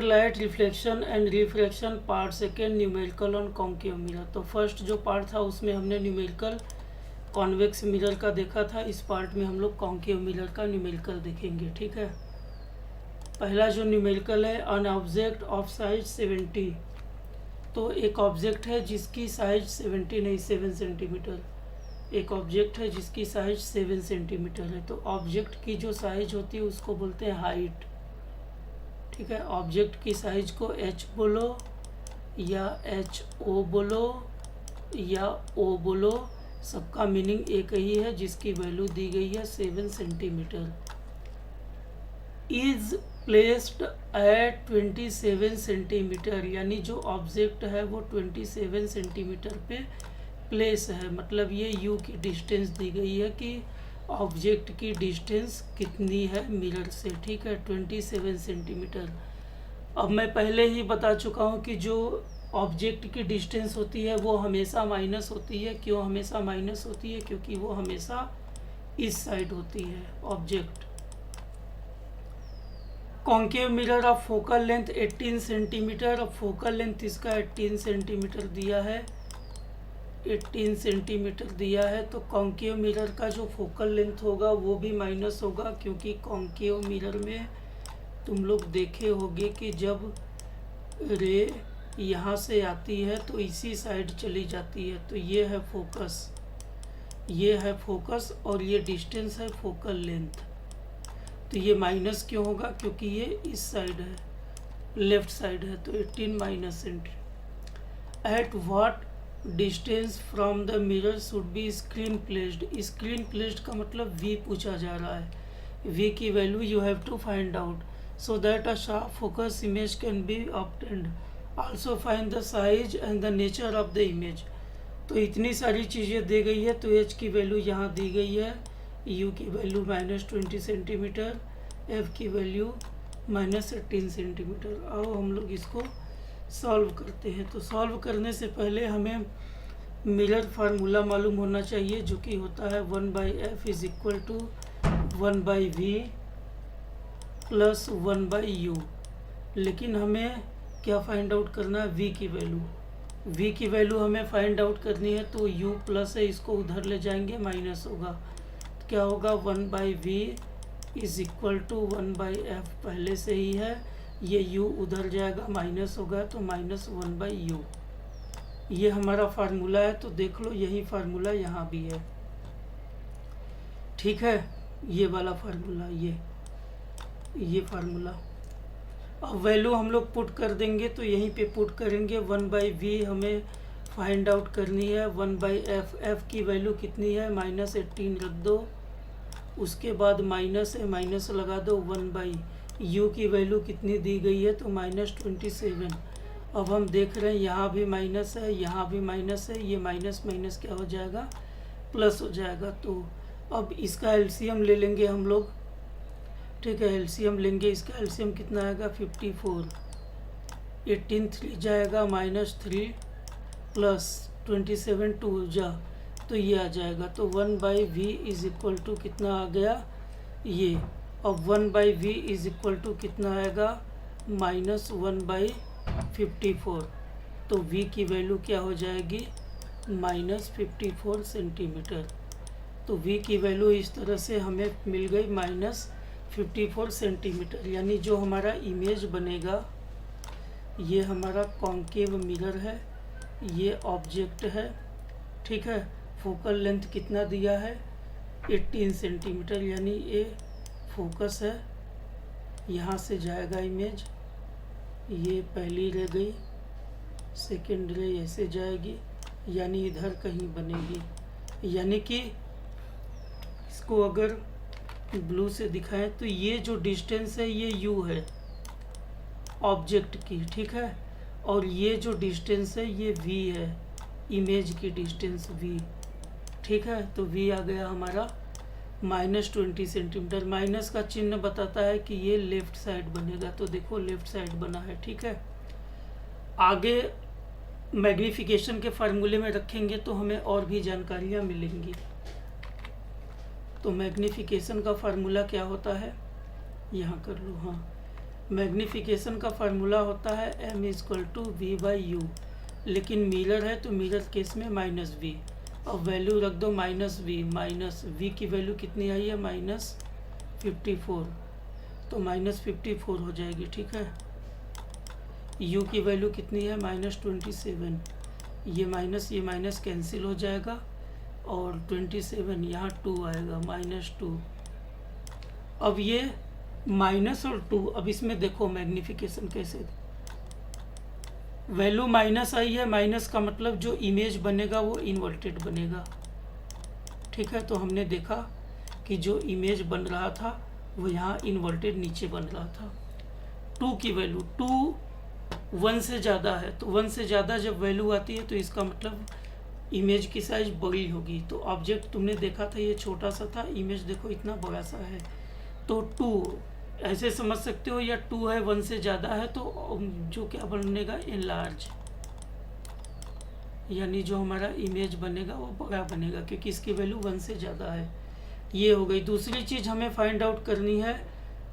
Light reflection and refraction part second numerical on concave mirror. तो first जो part था उसमें हमने न्यूमेरिकल कॉन्वेक्स मिरर का देखा था। इस पार्ट में हम लोग कॉन्केव मिरर का न्यूमेरिकल देखेंगे। ठीक है, पहला जो न्यूमेरिकल है, अन ऑब्जेक्ट ऑफ साइज 70। तो एक ऑब्जेक्ट है जिसकी साइज 70 नहीं 7 सेंटीमीटर। एक ऑब्जेक्ट है जिसकी साइज 7 सेंटीमीटर है। तो ऑब्जेक्ट की जो साइज होती है उसको बोलते हैं हाइट। ठीक है, ऑब्जेक्ट की साइज को h बोलो या HO बोलो या O बोलो, सबका मीनिंग एक ही है, जिसकी वैल्यू दी गई है 7 centimetre. Is placed at 27 centimetre, यानी जो ऑब्जेक्ट है वो 27 सेंटीमीटर पे प्लेस है। मतलब ये u की डिस्टेंस दी गई है कि ऑब्जेक्ट की डिस्टेंस कितनी है मिरर से। ठीक है, 27 सेंटीमीटर। अब मैं पहले ही बता चुका हूँ कि जो ऑब्जेक्ट की डिस्टेंस होती है वो हमेशा माइनस होती है। क्यों हमेशा माइनस होती है? क्योंकि वो हमेशा इस साइड होती है object. Concave mirror of focal length 18 centimetre. अब फोकल लेंथ इसका 18 सेंटीमीटर दिया है, 18 सेंटीमीटर दिया है। तो कॉन्केव मिरर का जो फोकल लेंथ होगा वो भी माइनस होगा, क्योंकि कॉन्केव मिरर में तुम लोग देखे होंगे कि जब रे यहाँ से आती है तो इसी साइड चली जाती है। तो ये है फोकस, ये है फोकस और ये डिस्टेंस है फोकल लेंथ। तो ये माइनस क्यों होगा? क्योंकि ये इस साइड है, लेफ्ट साइड है। तो 18 minus centimetre. At what distance from the mirror should be screen placed. Screen placed का मतलब v पूछा जा रहा है। v की value you have to find out so that a sharp focus image can be obtained. Also find the size and the nature of the image. तो इतनी सारी चीज़ें दी गई है। तो h की वैल्यू यहाँ दी गई है, u की वैल्यू -20 सेंटीमीटर, f की वैल्यू -18 सेंटीमीटर। आओ हम लोग इसको सॉल्व करते हैं। तो सॉल्व करने से पहले हमें मिरर फार्मूला मालूम होना चाहिए, जो कि होता है 1/f is equal to 1/v plus 1/u। लेकिन हमें क्या फाइंड आउट करना है? v की वैल्यू। v की वैल्यू हमें फाइंड आउट करनी है। तो u प्लस है, इसको उधर ले जाएंगे, माइनस होगा। तो क्या होगा? 1/v is equal to 1/f पहले से ही है, ये u उधर जाएगा, माइनस होगा तो -1/u। ये हमारा फार्मूला है। तो देख लो यही फार्मूला यहाँ भी है। ठीक है, ये वाला फार्मूला, ये फार्मूला। अब वैल्यू हम लोग पुट कर देंगे। तो यहीं पे पुट करेंगे। 1/v हमें फाइंड आउट करनी है। 1/f, f की वैल्यू कितनी है? -18 रख दो, उसके बाद माइनस है, माइनस लगा दो। 1/u की वैल्यू कितनी दी गई है? तो -27। अब हम देख रहे हैं यहाँ भी माइनस है, यहाँ भी माइनस है, ये माइनस माइनस क्या हो जाएगा? प्लस हो जाएगा। तो अब इसका एलसीएम ले लेंगे हम लोग। ठीक है, एलसीएम लेंगे। इसका एलसीएम कितना आएगा? 54। 18 3 जाएगा, -3 प्लस 27 2 जा, तो ये आ जाएगा। तो 1/v इज इक्वल टू कितना आ गया? ये। अब 1/v इज इक्वल टू कितना आएगा? -1/54। तो v की वैल्यू क्या हो जाएगी? -54 सेंटीमीटर। तो v की वैल्यू इस तरह से हमें मिल गई -54 सेंटीमीटर। यानी जो हमारा इमेज बनेगा, ये हमारा कॉन्केव मिरर है, ये ऑब्जेक्ट है। ठीक है, फोकल लेंथ कितना दिया है? 18 सेंटीमीटर। यानी ये फोकस है, यहाँ से जाएगा इमेज, ये पहली रह गई, सेकेंड रे ऐसे जाएगी, यानी इधर कहीं बनेगी। यानी कि इसको अगर ब्लू से दिखाएं तो ये जो डिस्टेंस है ये u है ऑब्जेक्ट की। ठीक है, और ये जो डिस्टेंस है ये v है, इमेज की डिस्टेंस v। ठीक है, तो v आ गया हमारा -20 सेंटीमीटर। माइनस का चिन्ह बताता है कि ये लेफ्ट साइड बनेगा। तो देखो लेफ्ट साइड बना है। ठीक है, आगे मैग्नीफिकेशन के फार्मूले में रखेंगे तो हमें और भी जानकारियाँ मिलेंगी। तो मैग्नीफिकेशन का फार्मूला क्या होता है? यहाँ कर लो। हाँ, मैग्नीफिकेशन का फार्मूला होता है m=v/u, लेकिन मिरर है तो मिरर केस में -v। अब वैल्यू रख दो -v की वैल्यू कितनी आई है -54, तो -54 हो जाएगी। ठीक है, u की वैल्यू कितनी है -27, ये माइनस कैंसिल हो जाएगा और 27 यहाँ 2 आएगा -2। अब ये माइनस और 2, अब इसमें देखो मैग्नीफिकेशन कैसे, वैल्यू माइनस आई है, माइनस का मतलब जो इमेज बनेगा वो इन्वर्टेड बनेगा। ठीक है, तो हमने देखा कि जो इमेज बन रहा था वो यहाँ इन्वर्टेड नीचे बन रहा था। 2 की वैल्यू 2 1 से ज़्यादा है, तो 1 से ज़्यादा जब वैल्यू आती है तो इसका मतलब इमेज की साइज बड़ी होगी। तो ऑब्जेक्ट तुमने देखा था ये छोटा सा था, इमेज देखो इतना बड़ा सा है, तो 2 ऐसे समझ सकते हो, या 2 है 1 से ज़्यादा है तो जो क्या बनेगा एनलार्ज, यानी जो हमारा इमेज बनेगा वो बड़ा बनेगा क्योंकि इसकी वैल्यू 1 से ज़्यादा है। ये हो गई। दूसरी चीज़ हमें फाइंड आउट करनी है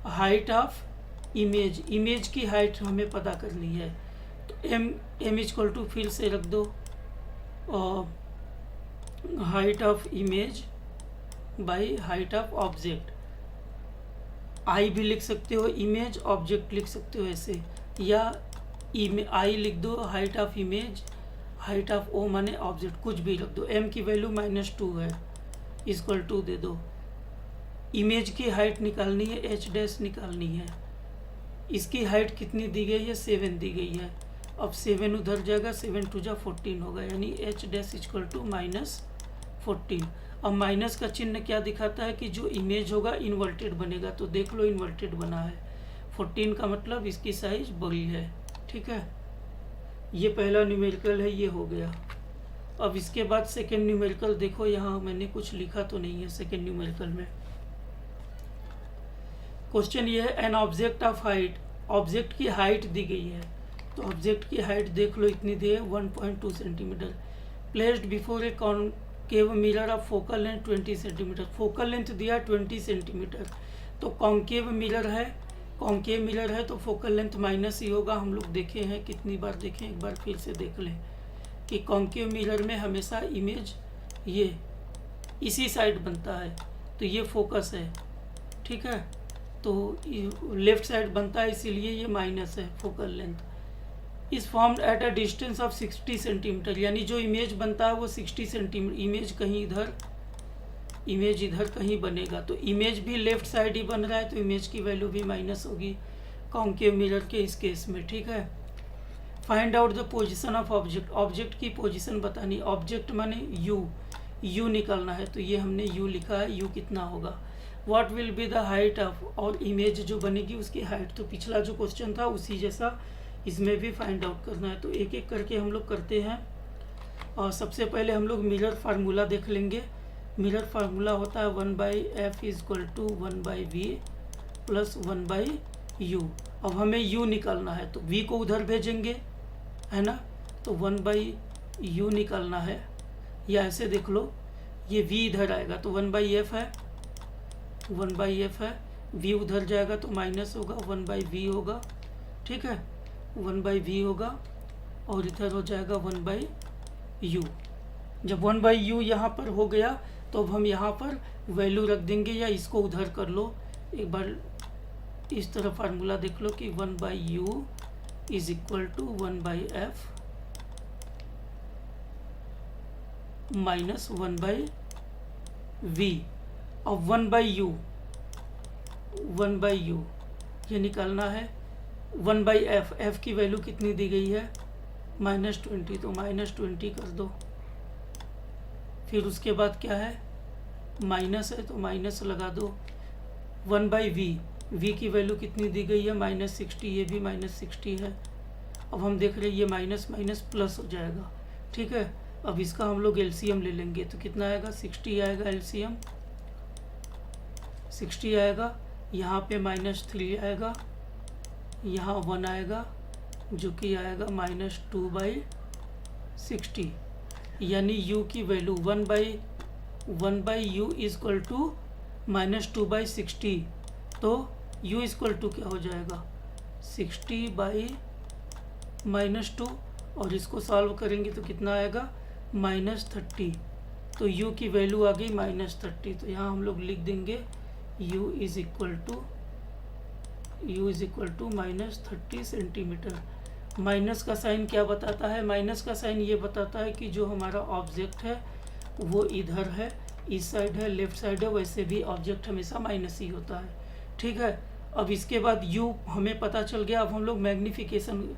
हाइट ऑफ इमेज, इमेज की हाइट हमें पता करनी है। तो m फिर से रख दो height of image by height of object. I भी लिख सकते हो, इमेज ऑब्जेक्ट लिख सकते हो ऐसे, या आई लिख दो height of image, height of O माने ऑब्जेक्ट, कुछ भी रख दो। m की वैल्यू -2 है, = दे दो। इमेज की हाइट निकालनी है, h' निकालनी है। इसकी हाइट कितनी दी गई है 7 दी गई है। अब 7 उधर जाएगा, 7 2 जा 14 होगा, यानी h' -14। अब माइनस का चिन्ह क्या दिखाता है कि जो इमेज होगा इन्वर्टेड बनेगा, तो देख लो इन्वर्टेड बना है। 14 का मतलब इसकी साइज बड़ी है। ठीक है, ये पहला न्यूमेरिकल है, ये हो गया। अब इसके बाद सेकेंड न्यूमेरिकल देखो, यहाँ मैंने कुछ लिखा तो नहीं है सेकेंड न्यूमेरिकल में। क्वेश्चन ये है an object of height, object की हाइट दी गई है, तो ऑब्जेक्ट की हाइट देख लो इतनी दी है 1.2 centimetre, placed before a concave mirror of focal length 20 centimetre. Focal length दिया 20 सेंटीमीटर, तो कॉन्केव मिरर है तो फोकल लेंथ माइनस ही होगा। हम लोग देखे हैं, कितनी बार देखें, एक बार फिर से देख लें कि कॉन्केव मिरर में हमेशा इमेज ये इसी साइड बनता है, तो ये फोकस है। ठीक है, तो लेफ्ट साइड बनता है, इसीलिए ये माइनस है फोकल लेंथ। इस formed at a distance of 60 centimetre, यानी जो इमेज बनता है वो 60 सेंटीमीटर, इमेज इधर कहीं बनेगा, तो इमेज भी लेफ्ट साइड ही बन रहा है, तो इमेज की वैल्यू भी माइनस होगी कॉन्केव मिरर के इस केस में। ठीक है, find out the position of object, object की पोजीशन बतानी। ऑब्जेक्ट माने यू निकालना है, तो ये हमने यू लिखा है, यू कितना होगा। What will be the height of, और इमेज जो बनेगी उसकी हाइट, तो पिछला जो क्वेश्चन था उसी जैसा इसमें भी फाइंड आउट करना है। तो एक एक करके हम लोग करते हैं, और सबसे पहले हम लोग मिरर फार्मूला देख लेंगे। मिरर फार्मूला होता है 1/f = 1/v + 1/u। अब हमें u निकालना है, तो v को उधर भेजेंगे, है ना, तो 1/u निकालना है, या ऐसे देख लो, ये v इधर आएगा तो 1/f है, 1/f है, v उधर जाएगा तो माइनस होगा, 1/v होगा। ठीक है, 1/v होगा, और इधर हो जाएगा 1/u। जब 1/u यहाँ पर हो गया तो अब हम यहाँ पर वैल्यू रख देंगे, या इसको उधर कर लो, एक बार इस तरह फार्मूला देख लो कि 1/u = 1/f - 1/v। अब 1/u ये निकालना है। 1/f, f की वैल्यू कितनी दी गई है -20, तो -20 कर दो। फिर उसके बाद क्या है, माइनस है तो माइनस लगा दो। 1/v, v की वैल्यू कितनी दी गई है -60, ये भी -60 है। अब हम देख रहे हैं ये माइनस माइनस प्लस हो जाएगा। ठीक है, अब इसका हम लोग एलसीएम ले लेंगे, तो कितना आएगा 60 आएगा, एलसीएम 60 आएगा। यहाँ पे -3 आएगा, यहाँ 1 आएगा, जो कि आएगा -2/60, यानी u की वैल्यू 1/u = -2/60, तो u = क्या हो जाएगा 60/-2 और इसको सॉल्व करेंगे तो कितना आएगा -30। तो u की वैल्यू आ गई -30। तो यहाँ हम लोग लिख देंगे u is equal to -30 centimetre. Minus का साइन क्या बताता है? माइनस का साइन ये बताता है कि जो हमारा ऑब्जेक्ट है वो इधर है, इस साइड है, लेफ्ट साइड है, वैसे भी ऑब्जेक्ट हमेशा माइनस ही होता है। ठीक है, अब इसके बाद u हमें पता चल गया। अब हम लोग मैग्नीफिकेशन,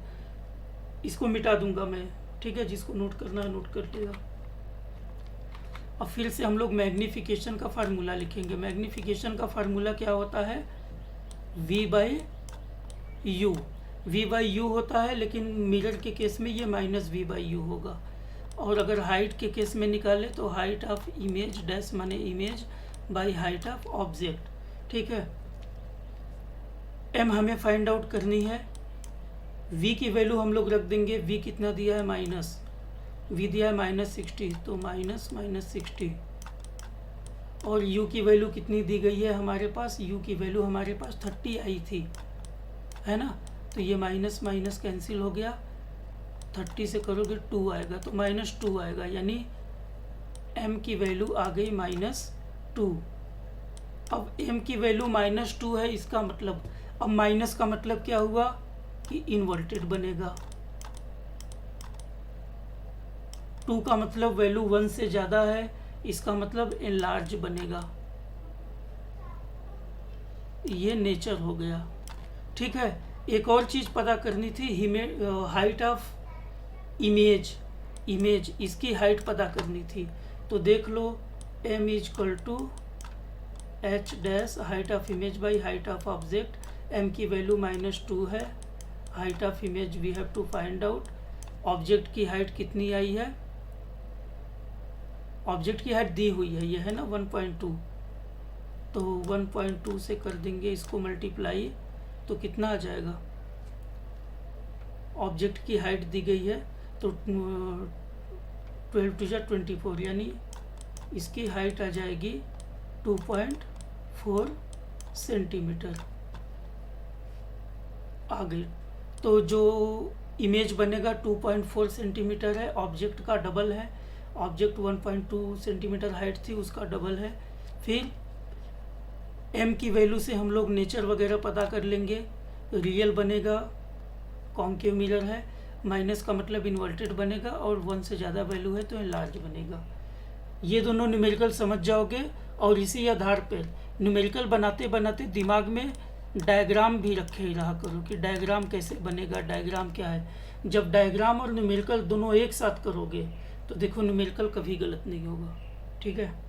इसको मिटा दूंगा मैं, ठीक है, जिसको नोट करना है नोट कर लेगा। अब फिर से हम लोग मैग्नीफिकेशन का फार्मूला लिखेंगे। मैग्नीफिकेशन का फार्मूला क्या होता है? v/u। v/u होता है, लेकिन मिरर के केस में ये -v/u होगा। और अगर हाइट के केस में निकाले तो हाइट ऑफ इमेज डैश माने image by height of object. ठीक है, m हमें फाइंड आउट करनी है। v की वैल्यू हम लोग रख देंगे। v कितना दिया है? v दिया है -60, तो -60। और u की वैल्यू कितनी दी गई है हमारे पास? u की वैल्यू हमारे पास 30 आई थी, है ना। तो ये माइनस माइनस कैंसिल हो गया, 30 से करोगे 2 आएगा, तो -2 आएगा, यानी m की वैल्यू आ गई -2। अब m की वैल्यू -2 है, इसका मतलब, अब माइनस का मतलब क्या हुआ कि इन्वर्टेड बनेगा। 2 का मतलब वैल्यू 1 से ज़्यादा है, इसका मतलब एनलार्ज बनेगा। ये नेचर हो गया। ठीक है, एक और चीज़ पता करनी थी, हाइट ऑफ इमेज, इसकी हाइट पता करनी थी। तो देख लो, m = h dash height of image by height of object. m की वैल्यू -2 है, height of image we have to find out. Object की हाइट कितनी आई है? ऑब्जेक्ट की हाइट दी हुई है, ये है ना 1.2, तो 1.2 से कर देंगे इसको मल्टीप्लाई, तो कितना आ जाएगा? ऑब्जेक्ट की हाइट दी गई है तो 12 × 24, यानी इसकी हाइट आ जाएगी 2.4 सेंटीमीटर आ गई। तो जो इमेज बनेगा 2.4 सेंटीमीटर है, ऑब्जेक्ट का डबल है। ऑब्जेक्ट 1.2 सेंटीमीटर हाइट थी, उसका डबल है। फिर m की वैल्यू से हम लोग नेचर वगैरह पता कर लेंगे। रियल बनेगा, कॉन्केव मिरर है, माइनस का मतलब इन्वर्टेड बनेगा, और 1 से ज़्यादा वैल्यू है तो लार्ज बनेगा। ये दोनों न्यूमेरिकल समझ जाओगे, और इसी आधार पर न्यूमेरिकल बनाते बनाते दिमाग में डायग्राम भी रखे ही रहा करो कि डायग्राम कैसे बनेगा, डायग्राम क्या है। जब डायग्राम और न्यूमेरिकल दोनों एक साथ करोगे तो देखो न्यूमेरिकल कभी गलत नहीं होगा। ठीक है।